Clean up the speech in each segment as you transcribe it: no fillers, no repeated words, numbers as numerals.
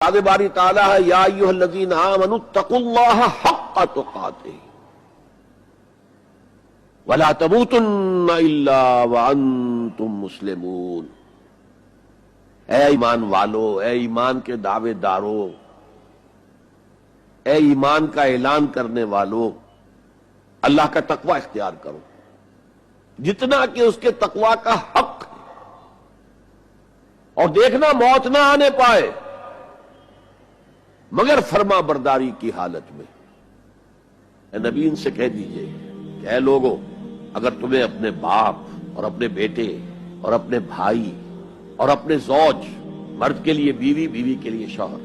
آگے باری تعالیٰ ہے یا ایھا الذین آمنوا اتقوا اللہ حق تقاتہ ولا تموتن الا وانتم مسلمون۔ اے ایمان والو، اے ایمان کے دعوے دارو، اے ایمان کا اعلان کرنے والو، اللہ کا تقوی اختیار کرو جتنا کہ اس کے تقوی کا حق ہے، اور دیکھنا موت نہ آنے پائے مگر فرما برداری کی حالت میں۔ اے نبی ان سے کہہ دیجئے کہ اے لوگو، اگر تمہیں اپنے باپ اور اپنے بیٹے اور اپنے بھائی اور اپنے زوج، مرد کے لیے بیوی، بیوی کے لیے شوہر،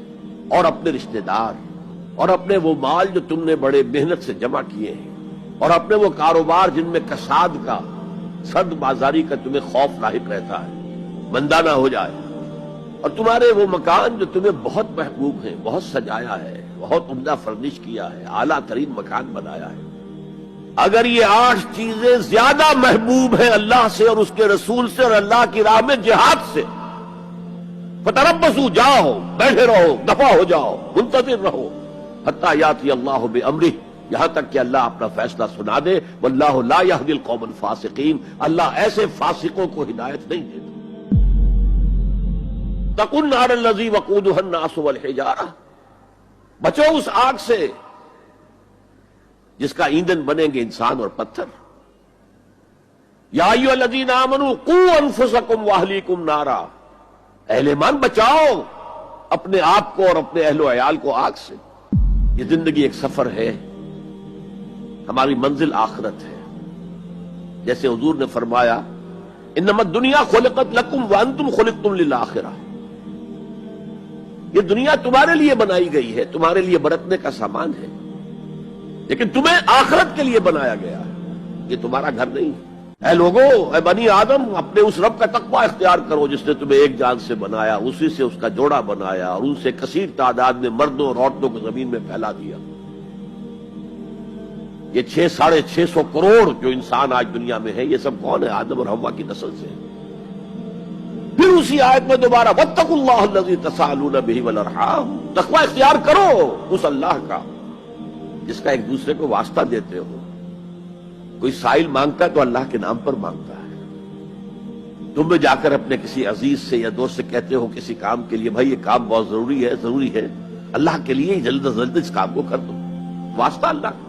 اور اپنے رشتہ دار، اور اپنے وہ مال جو تم نے بڑے محنت سے جمع کیے ہیں، اور اپنے وہ کاروبار جن میں کساد کا، سد بازاری کا تمہیں خوف لاحق رہتا ہے، مندہ نہ ہو جائے، اور تمہارے وہ مکان جو تمہیں بہت محبوب ہیں، بہت سجایا ہے، بہت عمدہ فرنش کیا ہے، اعلیٰ ترین مکان بنایا ہے، اگر یہ 8 چیزیں زیادہ محبوب ہیں اللہ سے اور اس کے رسول سے اور اللہ کی راہ میں جہاد سے، فتربصوا، جاؤ، بیٹھے رہو، دفع ہو جاؤ، منتظر رہو، حتی یاتی اللہ بامرہ، یہاں تک کہ اللہ اپنا فیصلہ سنا دے۔ واللہ لا یہدی القوم الفاسقین، اللہ ایسے فاسقوں کو ہدایت نہیں دیتا۔ اتقوا النار الذی وقودها الناس والحجارہ، بچو اس آگ سے جس کا ایندھن بنیں گے انسان اور پتھر۔ یا ایھا الذین آمنوا قوا انفسکم واہلیکم نارا، اہل ایمان بچاؤ اپنے آپ کو اور اپنے اہل و عیال کو آگ سے۔ یہ زندگی ایک سفر ہے، ہماری منزل آخرت ہے۔ جیسے حضور نے فرمایا انما الدنیا خلقت لکم وانتم خلقتم للآخرہ، یہ دنیا تمہارے لیے بنائی گئی ہے، تمہارے لیے برتنے کا سامان ہے، لیکن تمہیں آخرت کے لیے بنایا گیا ہے، یہ تمہارا گھر نہیں ہے۔ اے لوگو، اے بنی آدم، اپنے اس رب کا تقوی اختیار کرو جس نے تمہیں ایک جان سے بنایا، اسی سے اس کا جوڑا بنایا، اور ان سے کثیر تعداد میں مردوں اور عورتوں کو زمین میں پھیلا دیا۔ یہ 600-650 کروڑ جو انسان آج دنیا میں ہے، یہ سب کون ہے؟ آدم اور حوا کی نسل سے۔ پھر اسی آیت میں دوبارہ واتقوا اللہ الذی تساءلون بہ والارحام، تقوی اختیار کرو اس اللہ کا جس کا ایک دوسرے کو واسطہ دیتے ہو۔ کوئی سائل مانگتا ہے تو اللہ کے نام پر مانگتا ہے۔ تم بھی جا کر اپنے کسی عزیز سے یا دوست سے کہتے ہو کسی کام کے لیے، بھائی یہ کام بہت ضروری ہے، اللہ کے لیے جلد از جلد اس کام کو کر دو، واسطہ اللہ کا۔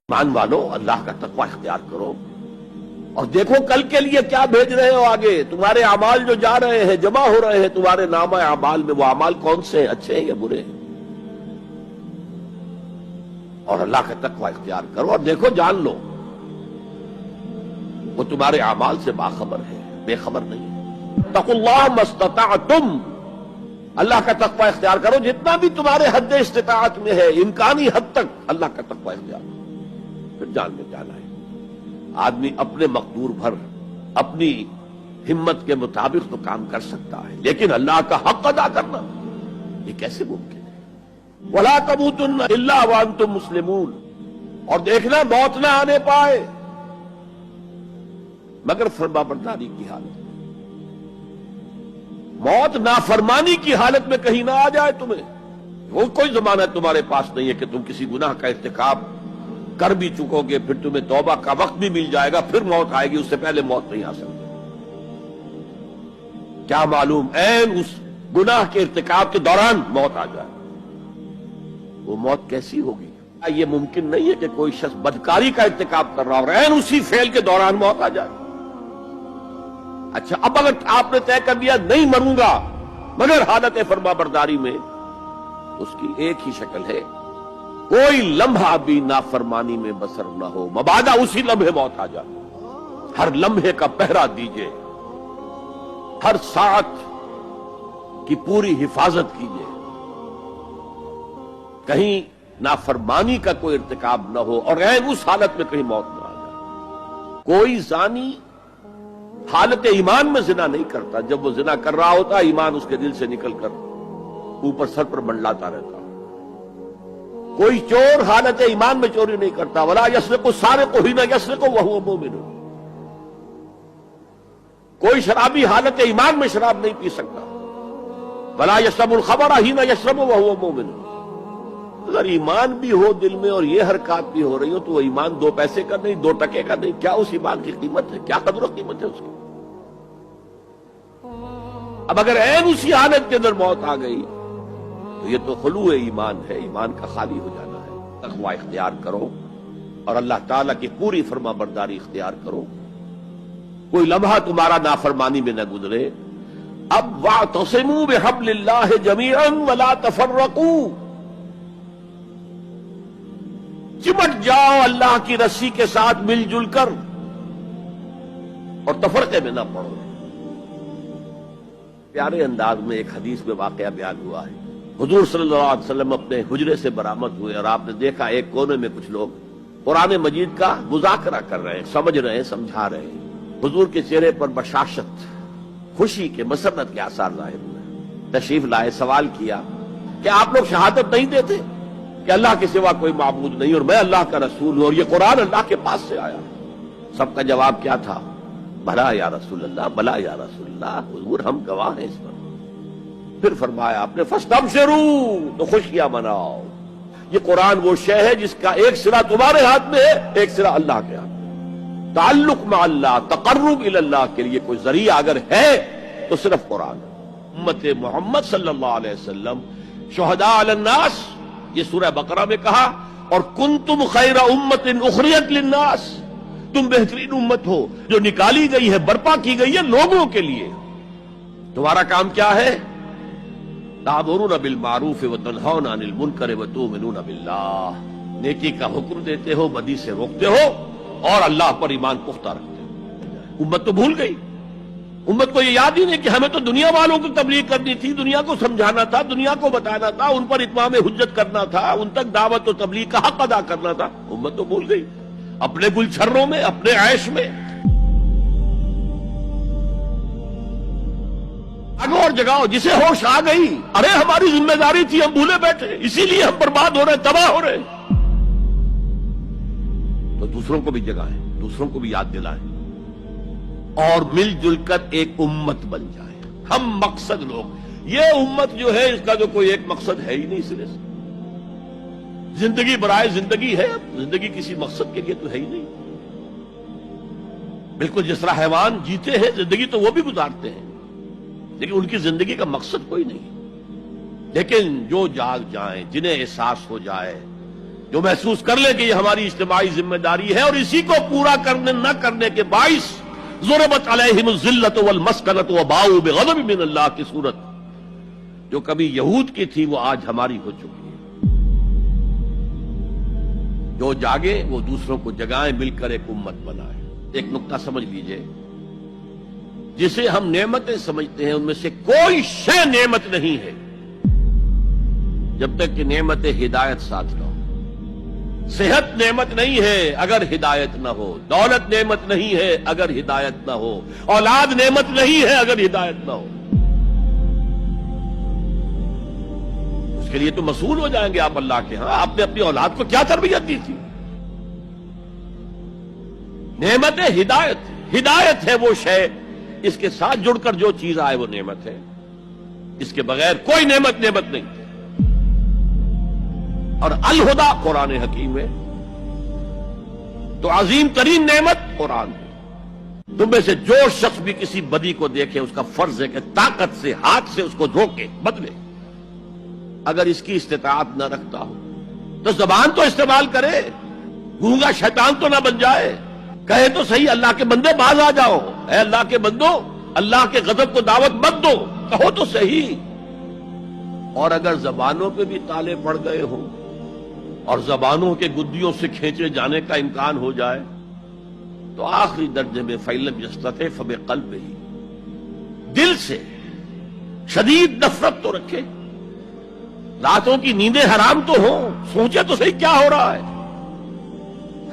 ایمان والو، اللہ کا تقوی اختیار کرو، اور دیکھو کل کے لیے کیا بھیج رہے ہو آگے۔ تمہارے اعمال جو جا رہے ہیں، جمع ہو رہے ہیں تمہارے نامہ اعمال میں، وہ اعمال کون سے ہیں، اچھے ہیں یا برے ہیں؟ اور اللہ کا تقوی اختیار کرو، اور دیکھو، جان لو وہ تمہارے اعمال سے باخبر ہے، بے خبر نہیں ہے۔ اتقوا اللہ ما استطعتم، اللہ کا تقوی اختیار کرو جتنا بھی تمہارے حد استطاعت میں ہے، امکانی حد تک اللہ کا تقوی اختیار کرو، پھر جان میں جانا ہے۔ آدمی اپنے مقدور بھر، اپنی ہمت کے مطابق تو کام کر سکتا ہے، لیکن اللہ کا حق ادا کرنا یہ کیسے ممکن ہے؟ وَلَا تَمُوتُنَّ إِلَّا وَأَنْتُمْ مُسْلِمُونَ، اور دیکھنا موت نہ آنے پائے مگر فرما برداری کی حالت میں۔ موت نافرمانی کی حالت میں کہیں نہ آ جائے تمہیں، وہ کوئی ضمانت تمہارے پاس نہیں ہے کہ تم کسی گناہ کا ارتکاب کر بھی چکو گے، پھر تمہیں توبہ کا وقت بھی مل جائے گا، پھر موت آئے گی، اس سے پہلے موت نہیں آ سکتی۔ کیا معلوم عین اس گناہ کے ارتکاب کے دوران موت آ جائے، وہ موت کیسی ہوگی؟ یہ ممکن نہیں ہے کہ کوئی شخص بدکاری کا ارتکاب کر رہا اور عین اسی فعل کے دوران موت آ جائے۔ اچھا، اب اگر آپ نے طے کر دیا نہیں مروں گا مگر حالت فرما برداری میں، اس کی ایک ہی شکل ہے، کوئی لمحہ بھی نافرمانی میں بسر نہ ہو، مبادا اسی لمحے موت آ جائے۔ ہر لمحے کا پہرا دیجئے، ہر ساعت کی پوری حفاظت کیجئے، کہیں نافرمانی کا کوئی ارتکاب نہ ہو اور عین اس حالت میں کہیں موت نہ آ جائے۔ کوئی زانی حالت ایمان میں زنا نہیں کرتا، جب وہ زنا کر رہا ہوتا ایمان اس کے دل سے نکل کر اوپر سر پر منڈلاتا رہتا۔ کوئی چور حالت ایمان میں چوری نہیں کرتا، ولا یسرق السارق حین یسرق وہو مؤمن، کوئی شرابی حالت ایمان میں شراب نہیں پی سکتا، ولا یشرب الخمر حین یشرب وهو مؤمن. اگر ایمان بھی ہو دل میں اور یہ حرکات بھی ہو رہی ہو تو وہ ایمان 2 پیسے کا نہیں 2 ٹکے کا نہیں. کیا اس ایمان کی قیمت ہے؟ کیا قدر و قیمت ہے اس کی؟ اب اگر عین اسی حالت کے اندر موت آ گئی تو یہ تو خلوع ایمان ہے، ایمان کا خالی ہو جانا ہے. تقوی اختیار کرو اور اللہ تعالیٰ کی پوری فرما برداری اختیار کرو. کوئی لمحہ تمہارا نافرمانی میں نہ گزرے. اب واعتصموا بحبل اللہ جمیعا ولا تفرقوا، چمٹ جاؤ اللہ کی رسی کے ساتھ مل جل کر اور تفرقے میں نہ پڑو. پیارے انداز میں ایک حدیث میں واقعہ بیان ہوا ہے. حضور صلی اللہ علیہ وسلم اپنے حجرے سے برآمد ہوئے اور آپ نے دیکھا ایک کونے میں کچھ لوگ قرآن مجید کا مذاکرہ کر رہے ہیں، سمجھ رہے ہیں، سمجھا رہے ہیں. حضور کے چہرے پر بشاشت، خوشی کے، مسرت کے آثار ظاہر ہوئے. تشریف لائے، سوال کیا کہ آپ لوگ شہادت نہیں دیتے کہ اللہ کے سوا کوئی معبود نہیں اور میں اللہ کا رسول ہوں اور یہ قرآن اللہ کے پاس سے آیا؟ سب کا جواب کیا تھا؟ بھلا یا رسول اللہ، بھلا یا رسول اللہ، حضور ہم گواہ ہیں اس پر. پھر فرمایا آپ نے فاستبشروا، تو خوشیاں مناؤ. یہ قرآن وہ شے ہے جس کا ایک سرا تمہارے ہاتھ میں ہے، ایک سرا اللہ کے ہاتھ. تعلق مع اللہ، تقرب الی اللہ کے لیے کوئی ذریعہ اگر ہے تو صرف قرآن. امت محمد صلی اللہ علیہ وسلم شہداء علی الناس، یہ سورہ بقرہ میں کہا، اور کنتم خیر امت اخرجت للناس، تم بہترین امت ہو جو نکالی گئی ہے، برپا کی گئی ہے لوگوں کے لیے. تمہارا کام کیا ہے؟ تأمرون بالمعروف وتنہون عن المنکر وتؤمنون باللہ، نیکی کا حکم دیتے ہو، بدی سے روکتے ہو اور اللہ پر ایمان پختہ رکھتے ہو. امت تو بھول گئی. امت کو یہ یاد ہی نہیں کہ ہمیں تو دنیا والوں کو تبلیغ کرنی تھی، دنیا کو سمجھانا تھا، دنیا کو بتانا تھا، ان پر اتمام حجت کرنا تھا، ان تک دعوت و تبلیغ کا حق ادا کرنا تھا. امت تو بھول گئی اپنے گلچھروں میں، اپنے عیش میں. اور جگاؤ جسے ہوش آ گئی، ارے ہماری ذمہ داری تھی، ہم بھولے بیٹھے، اسی لیے ہم برباد ہو رہے، تباہ ہو رہے. تو دوسروں کو بھی جگائیں، دوسروں کو بھی یاد دلائیں اور مل جل کر ایک امت بن جائیں. ہم مقصد لوگ، یہ امت جو ہے اس کا جو کوئی ایک مقصد ہے ہی نہیں سرے سے. زندگی برائے زندگی ہے، زندگی کسی مقصد کے لیے تو ہے ہی نہیں. بالکل جس طرح حیوان جیتے ہیں زندگی تو وہ بھی گزارتے ہیں لیکن ان کی زندگی کا مقصد کوئی نہیں. لیکن جو جاگ جائیں، جنہیں احساس ہو جائے، جو محسوس کر لے کہ یہ ہماری اجتماعی ذمہ داری ہے اور اسی کو پورا کرنے نہ کرنے کے باعث ضربت علیہم الذلۃ والمسکنۃ وباؤوا بغضب من اللہ کی صورت جو کبھی یہود کی تھی وہ آج ہماری ہو چکی ہے. جو جاگے وہ دوسروں کو جگائیں، مل کر ایک امت بنائے. ایک نقطہ سمجھ لیجئے، جسے ہم نعمتیں سمجھتے ہیں ان میں سے کوئی شے نعمت نہیں ہے جب تک کہ نعمت ہدایت ساتھ نہ ہو. صحت نعمت نہیں ہے اگر ہدایت نہ ہو، دولت نعمت نہیں ہے اگر ہدایت نہ ہو، اولاد نعمت نہیں ہے اگر ہدایت نہ ہو. اس کے لیے تو مسئول ہو جائیں گے آپ اللہ کے ہاں. آپ نے اپنی اولاد کو کیا تربیت دی تھی؟ نعمت ہدایت، ہدایت ہے وہ شے اس کے ساتھ جڑ کر جو چیز آئے وہ نعمت ہے. اس کے بغیر کوئی نعمت نہیں. اور الہدا قرآن حکیم ہے تو عظیم ترین نعمت قرآن ہے. تم میں سے جو شخص بھی کسی بدی کو دیکھے اس کا فرض ہے کہ طاقت سے، ہاتھ سے اس کو روکے، بدلے. اگر اس کی استطاعت نہ رکھتا ہو تو زبان تو استعمال کرے، گونگا شیطان تو نہ بن جائے. کہے تو صحیح اللہ کے بندے باز آ جاؤ، اے اللہ کے بندو اللہ کے غضب کو دعوت مت دو، کہو تو صحیح. اور اگر زبانوں پہ بھی تالے پڑ گئے ہوں اور زبانوں کے گدیوں سے کھینچے جانے کا امکان ہو جائے تو آخری درجے میں فَإِلَّمْ يَسْتَطِعْ فَبِقَلْبِهِ، دل سے شدید نفرت تو رکھے. راتوں کی نیندیں حرام تو ہوں، سوچے تو صحیح کیا ہو رہا ہے.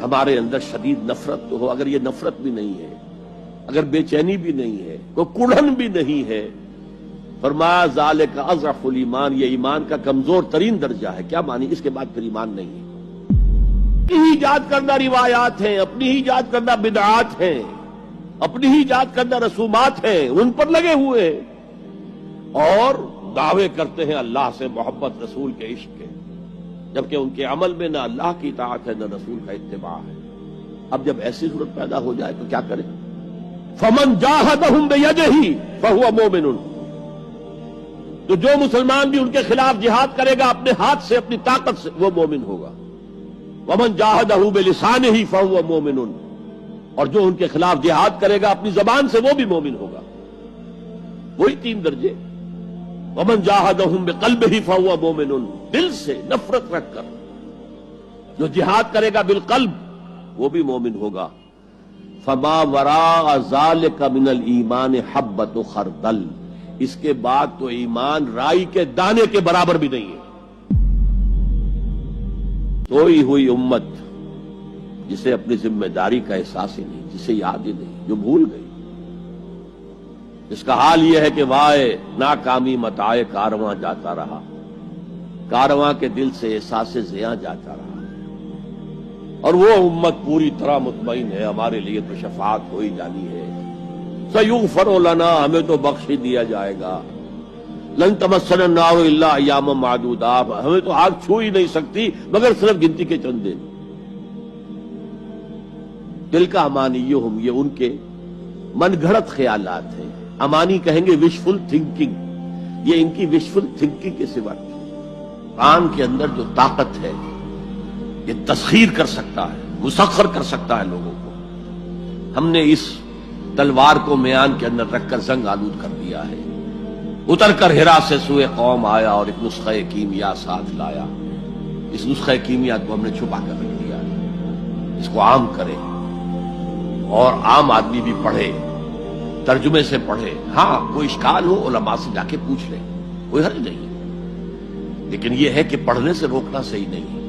ہمارے اندر شدید نفرت تو ہو. اگر یہ نفرت بھی نہیں ہے، اگر بے چینی بھی نہیں ہے، کوئی کڑھن بھی نہیں ہے، فرمایا ذالک اضعف الایمان، یہ ایمان کا کمزور ترین درجہ ہے. کیا مانی؟ اس کے بعد پھر ایمان نہیں ہے. اپنی ہی ایجاد کردہ روایات ہیں، اپنی ہی ایجاد کردہ بدعات ہیں، اپنی ہی ایجاد کردہ رسومات ہیں، ان پر لگے ہوئے ہیں اور دعوے کرتے ہیں اللہ سے محبت رسول کے عشق کے، جبکہ ان کے عمل میں نہ اللہ کی اطاعت ہے نہ رسول کا اتباع ہے۔ اب جب ایسی صورت پیدا ہو جائے تو کیا کریں؟ فمن جاہدہم بیدہ فہو مومن، تو جو مسلمان بھی ان کے خلاف جہاد کرے گا اپنے ہاتھ سے اپنی طاقت سے وہ مومن ہوگا۔ ومن جاہدہ بلسانہ فہو مومن، اور جو ان کے خلاف جہاد کرے گا اپنی زبان سے وہ بھی مومن ہوگا۔ وہی 3 درجے۔ ومن جاہدہم بقلبہ فہو مومن، دل سے نفرت رکھ کر جو جہاد کرے گا بالقلب وہ بھی مومن ہوگا۔ فما وراء ذلک من الایمان حبۃ خردل، اس کے بعد تو ایمان رائی کے دانے کے برابر بھی نہیں ہے۔ سوئی ہوئی امت جسے اپنی ذمہ داری کا احساس ہی نہیں، جسے یاد ہی نہیں، جو بھول گئی، اس کا حال یہ ہے کہ وائے ناکامی متاع کارواں جاتا رہا، کارواں کے دل سے احساس زیاں جاتا رہا۔ اور وہ امت پوری طرح مطمئن ہے ہمارے لیے تو شفاعت ہو ہی جانی ہے۔ سیغفر لنا، ہمیں تو بخش ہی دیا جائے گا۔ لن تمسنا النار الا ایاما معدودات، ہمیں تو آگ چھو ہی نہیں سکتی مگر صرف گنتی کے چند دن۔ تلک امانیہم، یہ ان کے من گھڑت خیالات ہیں۔ امانی کہیں گے وشفل تھنکنگ، یہ ان کی وشفل تھنکنگ کے سوا قرآن کے اندر جو طاقت ہے یہ تسخیر کر سکتا ہے، مسخر کر سکتا ہے لوگوں کو۔ ہم نے اس تلوار کو میان کے اندر رکھ کر زنگ آلود کر دیا ہے۔ اتر کر ہرا سے سوئے قوم آیا اور ایک نسخہ کیمیا ساتھ لایا۔ اس نسخہ کیمیا کو ہم نے چھپا کر رکھ دیا ہے، اس کو عام کرے اور عام آدمی بھی پڑھے، ترجمے سے پڑھے۔ ہاں کوئی اشکال ہو علماء سے جا کے پوچھ لے، کوئی حرج نہیں ہے، لیکن یہ ہے کہ پڑھنے سے روکنا صحیح نہیں ہے۔